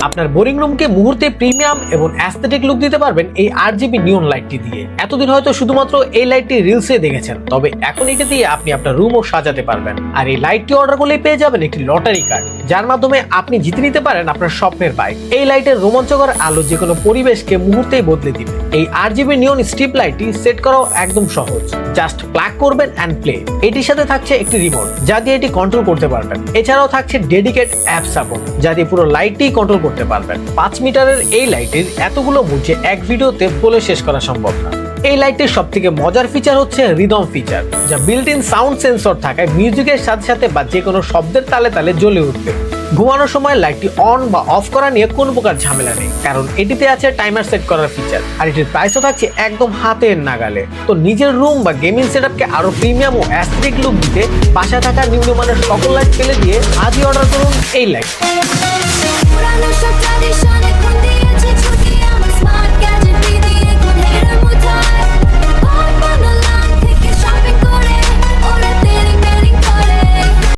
আপনার বোরিং রুমকে মুহূর্তে প্রিমিয়াম এবং অ্যাস্থেটিক লুক দিতে পারবেন এই RGB নিয়ন লাইটটি দিয়ে। এতদিন হয়তো শুধুমাত্র এই লাইটটি রিলসে দেখেছেন, তবে এখন এটা দিয়ে আপনি আপনার রুমও সাজাতে পারবেন। আর এই লাইটটি অর্ডার করলে পেয়ে যাবেন একটি লটারি কার্ড, যার মাধ্যমে আপনি জিতে নিতে পারেন আপনার স্বপ্নের বাইক। এই লাইটের রোমাঞ্চকর আলো যে কোনো পরিবেশকে মুহূর্তেই বদলে দিবে। এই RGB নিয়ন স্ট্রিপ লাইটটি সেট করাও একদম সহজ, জাস্ট প্লাগ করবেন অ্যান্ড প্লে। এটির সাথে থাকছে একটি রিমোট যা দিয়ে এটি কন্ট্রোল করতে পারবেন। এছাড়াও থাকছে ডেডিকেট অ্যাপ সাপোর্ট যা দিয়ে পুরো লাইটটি কন্ট্রোল করতে পারবেন। 5 মিটারের এই লাইটের এতগুলো মুখ যে এক ভিডিওতে বলে শেষ করা সম্ভব না। এই লাইটের সব থেকে মজার ফিচার হচ্ছে রিদম ফিচার, যা বিল্ট ইন সাউন্ড সেন্সর থাকায় মিউজিকের সাথে সাথে বা যে কোনো শব্দের তালে তালে জ্বলে উঠবে। ঘুমানোর সময় লাইটটি অন বা অফ করা নিয়ে কোনো প্রকার ঝামেলা নেই, কারণ এটিতে আছে টাইমার সেট করার ফিচার। আর এটির প্রাইসও থাকছে একদম হাতের নাগালে। তো নিজের রুম বা গেমিং সেটআপকে আরো প্রিমিয়াম ও অ্যাস্থেটিক লুক দিতে বাসায় থাকা নিম্নমানের সকল লাইট ফেলে দিয়ে আজই অর্ডার করুন এই লাইট।